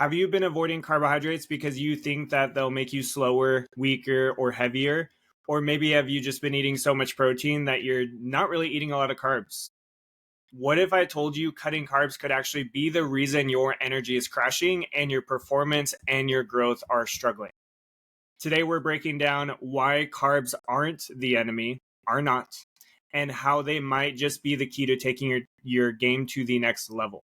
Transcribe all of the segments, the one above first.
Have you been avoiding carbohydrates because you think that they'll make you slower, weaker, or heavier? Or maybe have you just been eating so much protein that you're not really eating a lot of carbs? What if I told you cutting carbs could actually be the reason your energy is crashing and your performance and your growth are struggling? Today, we're breaking down why carbs aren't the enemy, are not, and how they might just be the key to taking your game to the next level.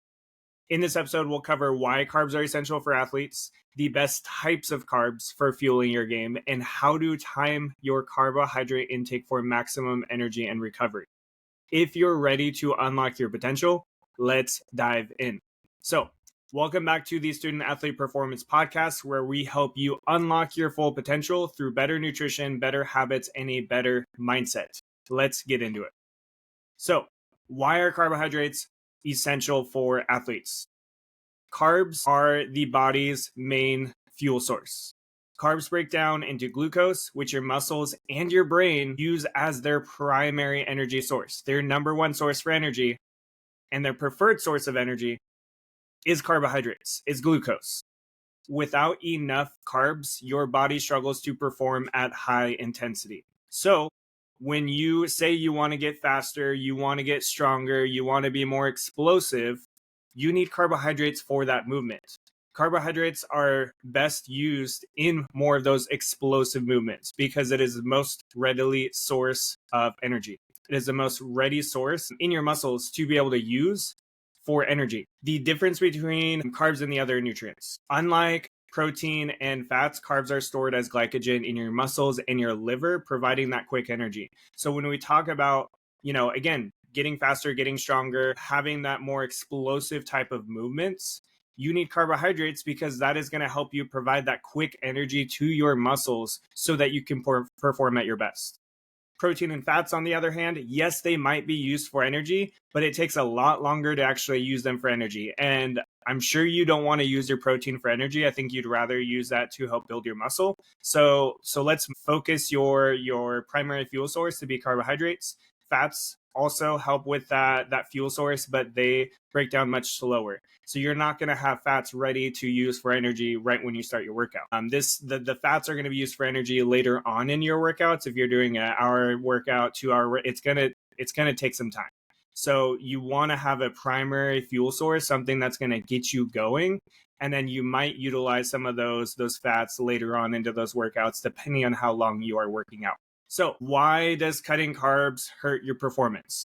In this episode, we'll cover why carbs are essential for athletes, the best types of carbs for fueling your game, and how to time your carbohydrate intake for maximum energy and recovery. If you're ready to unlock your potential, let's dive in. So, welcome back to the Student Athlete Performance Podcast, where we help you unlock your full potential through better nutrition, better habits, and a better mindset. Let's get into it. So, why are carbohydrates essential for athletes? Carbs are the body's main fuel source. Carbs break down into glucose, which your muscles and your brain use as their primary energy source. Their number one source for energy and their preferred source of energy is carbohydrates, is glucose. Without enough carbs, your body struggles to perform at high intensity. So, when you say you want to get faster, you want to get stronger, you want to be more explosive, you need carbohydrates for that movement. Carbohydrates are best used in more of those explosive movements because it is the most readily source of energy. It is the most ready source in your muscles to be able to use for energy. The difference between carbs and the other nutrients, unlike protein and fats, carbs are stored as glycogen in your muscles and your liver, providing that quick energy. So when we talk about, again, getting faster, getting stronger, having that more explosive type of movements, you need carbohydrates because that is going to help you provide that quick energy to your muscles so that you can perform at your best. Protein and fats, on the other hand, yes, they might be used for energy, but it takes a lot longer to actually use them for energy. And I'm sure you don't want to use your protein for energy. I think you'd rather use that to help build your muscle. So let's focus your primary fuel source to be carbohydrates. Fats also help with that fuel source, but they break down much slower. So you're not going to have fats ready to use for energy right when you start your workout. The fats are going to be used for energy later on in your workouts. If you're doing an hour workout, 2 hour, it's gonna take some time. So you want to have a primary fuel source, something that's going to get you going, and then you might utilize some of those fats later on into those workouts, depending on how long you are working out. So why does cutting carbs hurt your performance?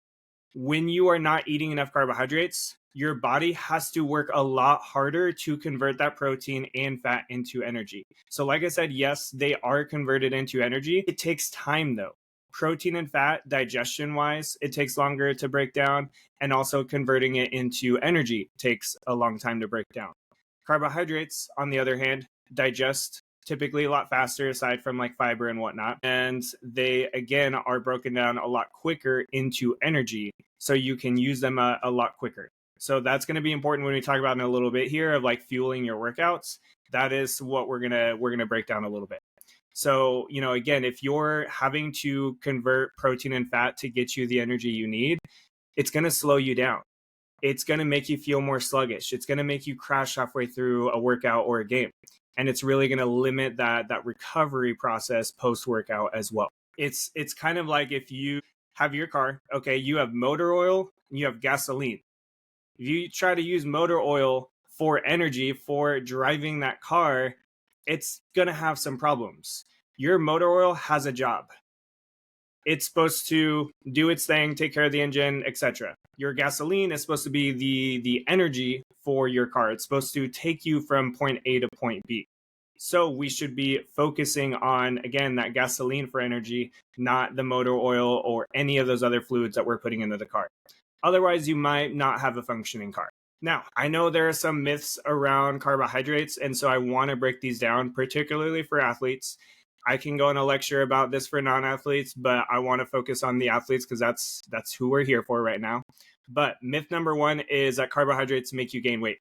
When you are not eating enough carbohydrates, your body has to work a lot harder to convert that protein and fat into energy. So like I said, yes, they are converted into energy. It takes time though. Protein and fat, digestion-wise, it takes longer to break down, and also converting it into energy takes a long time to break down. Carbohydrates, on the other hand, digest typically a lot faster, aside from like fiber and whatnot. And they, again, are broken down a lot quicker into energy, so you can use them a lot quicker. So that's going to be important when we talk about in a little bit here of like fueling your workouts. That is what we're gonna break down a little bit. So, again, if you're having to convert protein and fat to get you the energy you need, it's going to slow you down. It's going to make you feel more sluggish. It's going to make you crash halfway through a workout or a game. And it's really going to limit that recovery process post-workout as well. It's kind of like if you have your car, okay, you have motor oil and you have gasoline. If you try to use motor oil for energy for driving that car, it's going to have some problems. Your motor oil has a job. It's supposed to do its thing, take care of the engine, etc. Your gasoline is supposed to be the energy for your car. It's supposed to take you from point A to point B. So we should be focusing on, again, that gasoline for energy, not the motor oil or any of those other fluids that we're putting into the car. Otherwise, you might not have a functioning car. Now, I know there are some myths around carbohydrates, and so I want to break these down, particularly for athletes. I can go on a lecture about this for non-athletes, but I want to focus on the athletes because that's who we're here for right now. But myth number one is that carbohydrates make you gain weight.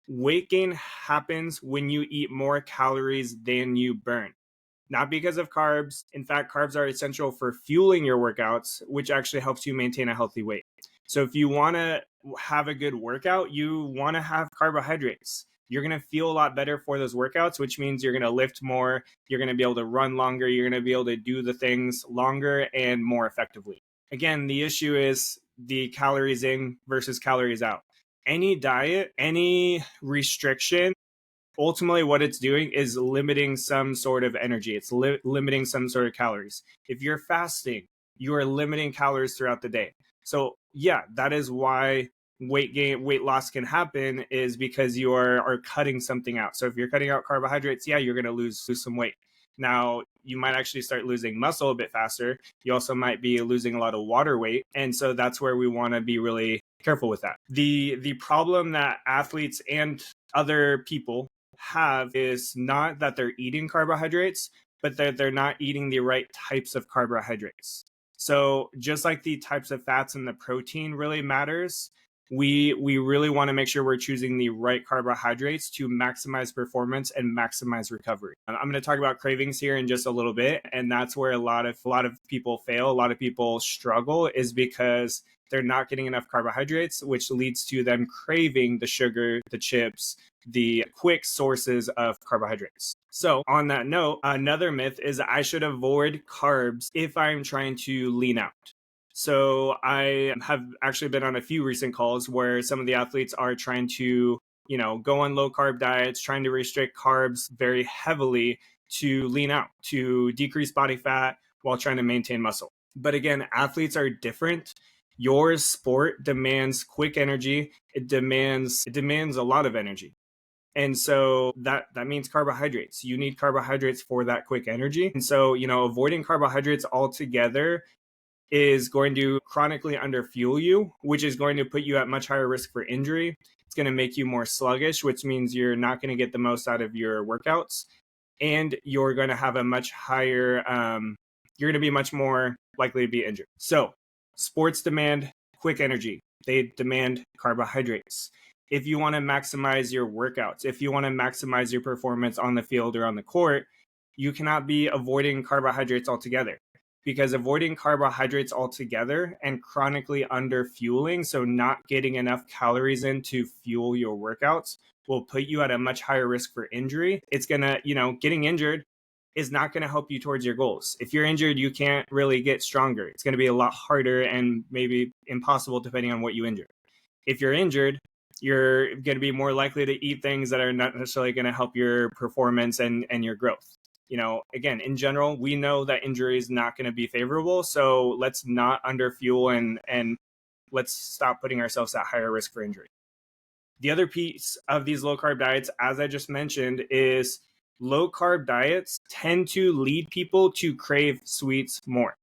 Weight gain happens when you eat more calories than you burn. Not because of carbs. In fact, carbs are essential for fueling your workouts, which actually helps you maintain a healthy weight. So if you want to have a good workout, you want to have carbohydrates. you're going to feel a lot better for those workouts, which means you're going to lift more, you're going to be able to run longer, you're going to be able to do the things longer and more effectively. Again, the issue is the calories in versus calories out. Any diet, any restriction, ultimately what it's doing is limiting some sort of energy. It's limiting some sort of calories. If you're fasting, you are limiting calories throughout the day. So yeah, that is why weight loss can happen, is because you are cutting something out. So if you're cutting out carbohydrates, yeah, you're going to lose some weight. Now, you might actually start losing muscle a bit faster. You also might be losing a lot of water weight. And so that's where we want to be really careful with that. The problem that athletes and other people have is not that they're eating carbohydrates, but that they're not eating the right types of carbohydrates. So just like the types of fats and the protein really matters, we really want to make sure we're choosing the right carbohydrates to maximize performance and maximize recovery. I'm going to talk about cravings here in just a little bit, and that's where a lot of people fail. A lot of people struggle is because they're not getting enough carbohydrates, which leads to them craving the sugar, the chips, the quick sources of carbohydrates. So on that note, another myth is I should avoid carbs if I'm trying to lean out. So I have actually been on a few recent calls where some of the athletes are trying to, go on low carb diets, trying to restrict carbs very heavily to lean out, to decrease body fat while trying to maintain muscle. But again, athletes are different. Your sport demands quick energy. It demands a lot of energy. And so that means carbohydrates. You need carbohydrates for that quick energy. And so, avoiding carbohydrates altogether is going to chronically underfuel you, which is going to put you at much higher risk for injury. It's going to make you more sluggish, which means you're not going to get the most out of your workouts. And you're going to have a much higher, you're going to be much more likely to be injured. So sports demand quick energy. They demand carbohydrates. If you want to maximize your workouts, if you want to maximize your performance on the field or on the court, you cannot be avoiding carbohydrates altogether, because avoiding carbohydrates altogether and chronically underfueling, so not getting enough calories in to fuel your workouts, will put you at a much higher risk for injury. It's going to, getting injured is not going to help you towards your goals. If you're injured, you can't really get stronger. It's going to be a lot harder and maybe impossible depending on what you injure. If you're injured, you're going to be more likely to eat things that are not necessarily going to help your performance and your growth. Again, in general, we know that injury is not going to be favorable. So let's not underfuel and let's stop putting ourselves at higher risk for injury. The other piece of these low carb diets, as I just mentioned, is low carb diets tend to lead people to crave sweets more.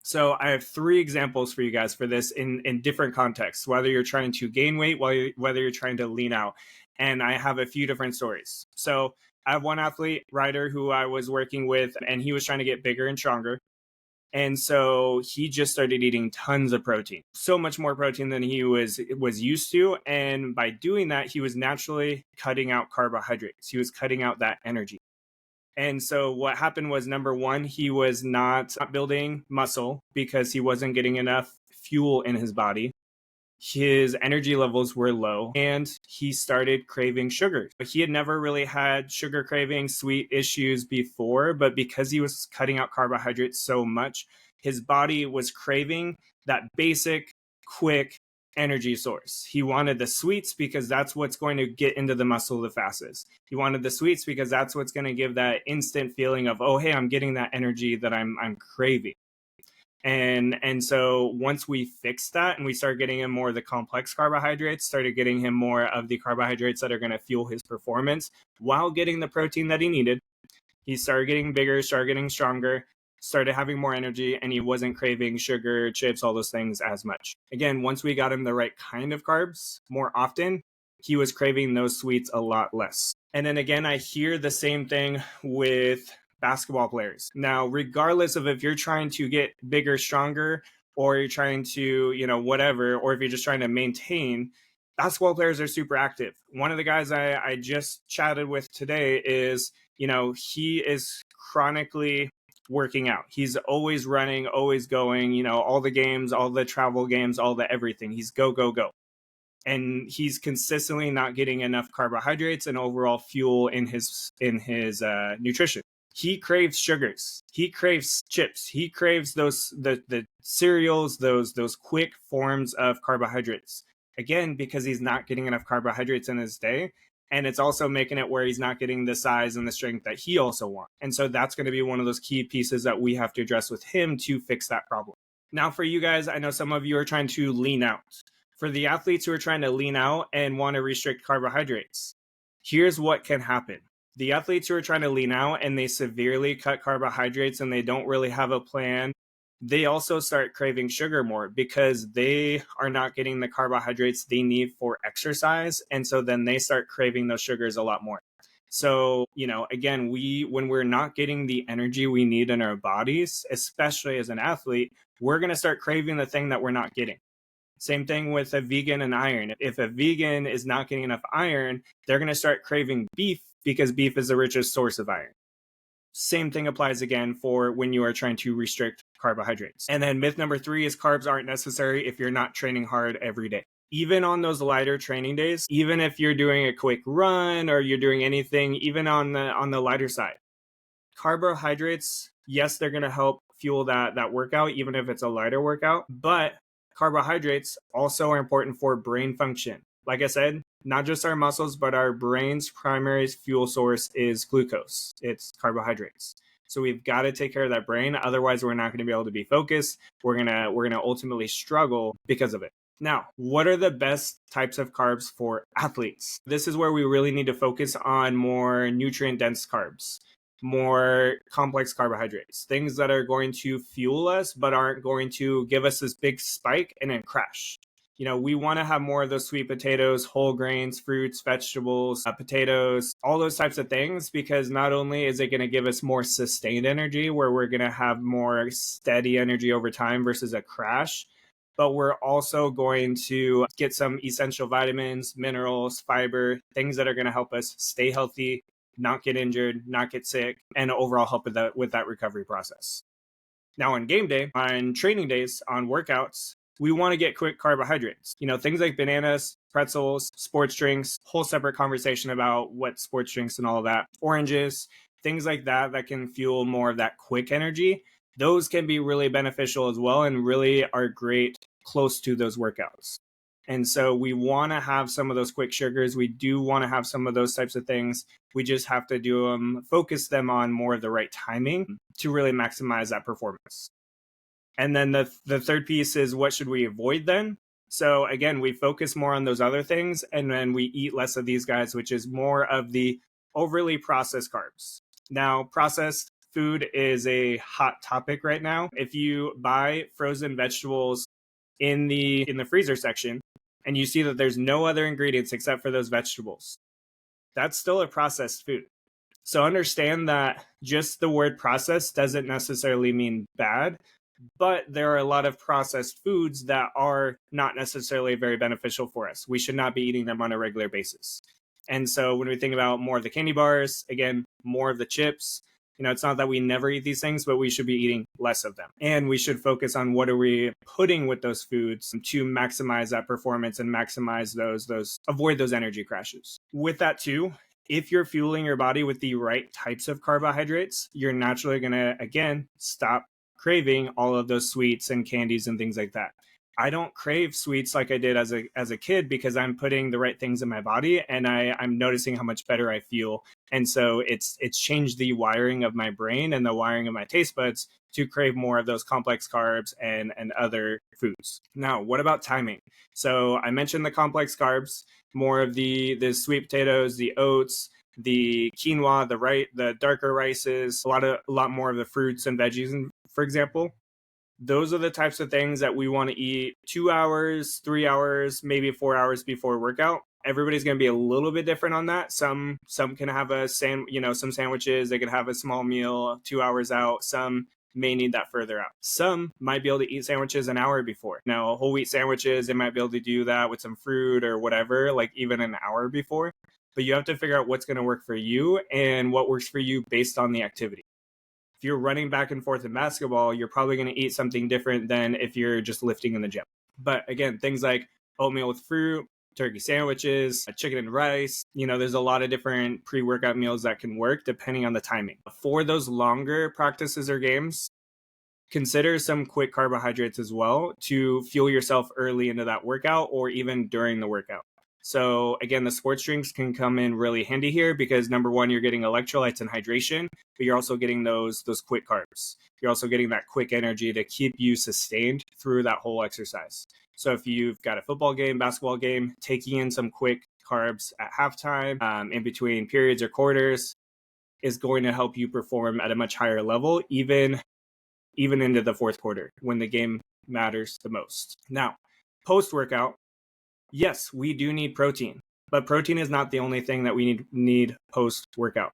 So I have 3 examples for you guys for this in different contexts, whether you're trying to gain weight, whether you're trying to lean out. And I have a few different stories. So I have one athlete, Ryder, who I was working with, and he was trying to get bigger and stronger. And so he just started eating tons of protein, so much more protein than he was used to. And by doing that, he was naturally cutting out carbohydrates. He was cutting out that energy. And so what happened was, number one, he was not building muscle because he wasn't getting enough fuel in his body. His energy levels were low and he started craving sugar. He had never really had sugar cravings, sweet issues before, but because he was cutting out carbohydrates so much, his body was craving that basic, quick energy source. He wanted the sweets because that's what's going to get into the muscle the fastest. He wanted the sweets because that's what's going to give that instant feeling of, oh, hey, I'm getting that energy that I'm craving. And so once we fixed that and we started getting him more of the complex carbohydrates, started getting him more of the carbohydrates that are going to fuel his performance while getting the protein that he needed, he started getting bigger, started getting stronger, started having more energy, and he wasn't craving sugar, chips, all those things as much. Again, once we got him the right kind of carbs more often, he was craving those sweets a lot less. And then again, I hear the same thing with basketball players. Now, regardless of if you're trying to get bigger, stronger, or you're trying to, whatever, or if you're just trying to maintain, basketball players are super active. One of the guys I just chatted with today is, he is chronically working out. He's always running, always going, all the games, all the travel games, all the everything. He's go, go, go. and he's consistently not getting enough carbohydrates and overall fuel in his nutrition. He craves sugars. He craves chips. He craves the cereals, those quick forms of carbohydrates. Again, because he's not getting enough carbohydrates in his day. And it's also making it where he's not getting the size and the strength that he also wants. And so that's going to be one of those key pieces that we have to address with him to fix that problem. Now, for you guys, I know some of you are trying to lean out. For the athletes who are trying to lean out and want to restrict carbohydrates, here's what can happen. The athletes who are trying to lean out and they severely cut carbohydrates and they don't really have a plan, they also start craving sugar more because they are not getting the carbohydrates they need for exercise. And so then they start craving those sugars a lot more. So, again, when we're not getting the energy we need in our bodies, especially as an athlete, we're going to start craving the thing that we're not getting. Same thing with a vegan and iron. If a vegan is not getting enough iron, they're going to start craving beef because beef is the richest source of iron. Same thing applies again for when you are trying to restrict carbohydrates. And then myth number 3 is carbs aren't necessary if you're not training hard every day. Even on those lighter training days, even if you're doing a quick run or you're doing anything, even on the lighter side, carbohydrates, yes, they're going to help fuel that workout, even if it's a lighter workout, but carbohydrates also are important for brain function. Like I said, not just our muscles, but our brain's primary fuel source is glucose. It's carbohydrates. So we've got to take care of that brain. Otherwise, we're not going to be able to be focused. We're gonna ultimately struggle because of it. Now, what are the best types of carbs for athletes? This is where we really need to focus on more nutrient-dense carbs, more complex carbohydrates, things that are going to fuel us, but aren't going to give us this big spike and then crash. We want to have more of those sweet potatoes, whole grains, fruits, vegetables, potatoes, all those types of things, because not only is it going to give us more sustained energy where we're going to have more steady energy over time versus a crash, but we're also going to get some essential vitamins, minerals, fiber, things that are going to help us stay healthy, not get injured, not get sick, and overall help with that recovery process. Now on game day, on training days, on workouts, we want to get quick carbohydrates. Things like bananas, pretzels, sports drinks, whole separate conversation about what sports drinks and all of that, oranges, things like that can fuel more of that quick energy. Those can be really beneficial as well and really are great close to those workouts. And so we want to have some of those quick sugars. We do want to have some of those types of things. We just have to focus them on more of the right timing to really maximize that performance. And then the third piece is what should we avoid then? So again, we focus more on those other things and then we eat less of these guys, which is more of the overly processed carbs. Now, processed food is a hot topic right now. If you buy frozen vegetables in the freezer section and you see that there's no other ingredients except for those vegetables, that's still a processed food. So understand that just the word processed doesn't necessarily mean bad, but there are a lot of processed foods that are not necessarily very beneficial for us. We should not be eating them on a regular basis. And so when we think about more of the candy bars, again, more of the chips, it's not that we never eat these things, but we should be eating less of them. And we should focus on what are we putting with those foods to maximize that performance and maximize avoid those energy crashes. With that too, if you're fueling your body with the right types of carbohydrates, you're naturally going to, again, stop craving all of those sweets and candies and things like that. I don't crave sweets like I did as a kid because I'm putting the right things in my body and I'm noticing how much better I feel. And so it's changed the wiring of my brain and the wiring of my taste buds to crave more of those complex carbs and other foods. Now, what about timing? So I mentioned the complex carbs, more of the sweet potatoes, the oats, the quinoa, the darker rices, a lot more of the fruits and veggies, for example. Those are the types of things that we want to eat 2 hours, 3 hours, maybe 4 hours before workout. Everybody's going to be a little bit different on that. Some can have some sandwiches. They could have a small meal 2 hours out. Some may need that further out. Some might be able to eat sandwiches an hour before. Now, whole wheat sandwiches, they might be able to do that with some fruit or whatever, like even an hour before. But you have to figure out what's going to work for you and what works for you based on the activity. If you're running back and forth in basketball, you're probably going to eat something different than if you're just lifting in the gym. But again, things like oatmeal with fruit, turkey sandwiches, chicken and rice. There's a lot of different pre-workout meals that can work depending on the timing. For those longer practices or games, consider some quick carbohydrates as well to fuel yourself early into that workout or even during the workout. So again, the sports drinks can come in really handy here because number one, you're getting electrolytes and hydration, but you're also getting those quick carbs. You're also getting that quick energy to keep you sustained through that whole exercise. So if you've got a football game, basketball game, taking in some quick carbs at halftime, in between periods or quarters, is going to help you perform at a much higher level, even into the fourth quarter when the game matters the most. Now, post-workout, yes, we do need protein, but protein is not the only thing that we need post-workout.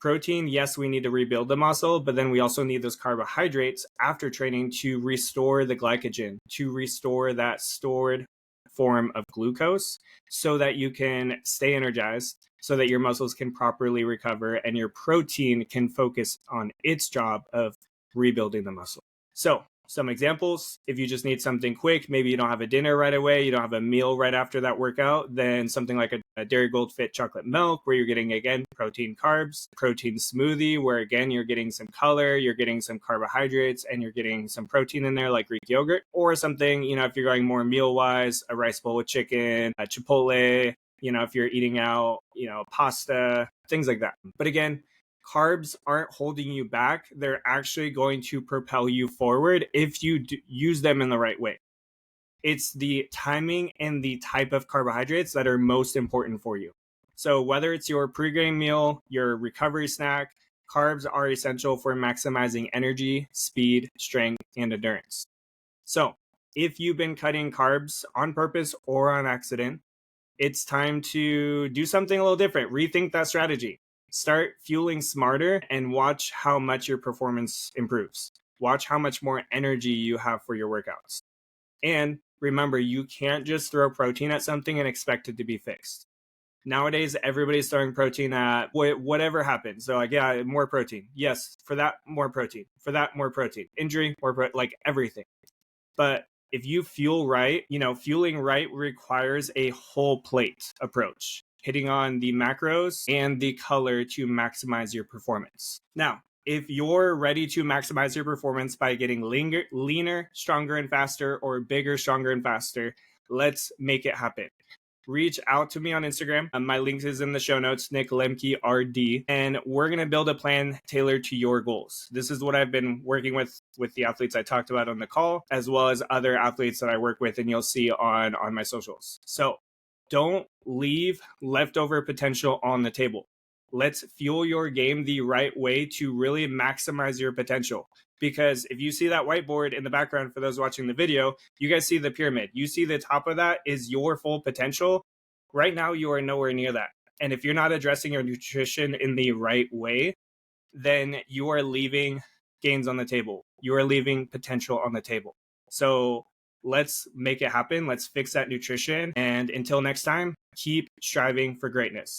Protein, yes, we need to rebuild the muscle, but then we also need those carbohydrates after training to restore the glycogen, to restore that stored form of glucose so that you can stay energized, so that your muscles can properly recover and your protein can focus on its job of rebuilding the muscle. So some examples, if you just need something quick, maybe you don't have a dinner right away, you don't have a meal right after that workout, then something like a Dairy Gold Fit chocolate milk where you're getting, again, protein carbs, protein smoothie where, again, you're getting some color, you're getting some carbohydrates, and you're getting some protein in there like Greek yogurt, or something, if you're going more meal-wise, a rice bowl with chicken, a Chipotle, if you're eating out, pasta, things like that. But again, carbs aren't holding you back. They're actually going to propel you forward if you use them in the right way. It's the timing and the type of carbohydrates that are most important for you. So whether it's your pre-game meal, your recovery snack, carbs are essential for maximizing energy, speed, strength, and endurance. So if you've been cutting carbs on purpose or on accident, it's time to do something a little different. Rethink that strategy. Start fueling smarter and watch how much your performance improves. Watch how much more energy you have for your workouts. And remember, you can't just throw protein at something and expect it to be fixed. Nowadays, everybody's throwing protein at whatever happens. So like, yeah, more protein. Yes, for that, more protein. For that, more protein. Injury, more protein, like everything. But if you fuel right, fueling right requires a whole plate approach, hitting on the macros and the color to maximize your performance. Now, if you're ready to maximize your performance by getting leaner, stronger, and faster, or bigger, stronger, and faster, let's make it happen. Reach out to me on Instagram. My link is in the show notes, Nick Lemke RD, and we're going to build a plan tailored to your goals. This is what I've been working with the athletes I talked about on the call, as well as other athletes that I work with, and you'll see on my socials. So don't leave leftover potential on the table. Let's fuel your game the right way to really maximize your potential. Because if you see that whiteboard in the background, for those watching the video, you guys see the pyramid. You see the top of that is your full potential. Right now, you are nowhere near that. And if you're not addressing your nutrition in the right way, then you are leaving gains on the table. You are leaving potential on the table. So let's make it happen. Let's fix that nutrition. And until next time, keep striving for greatness.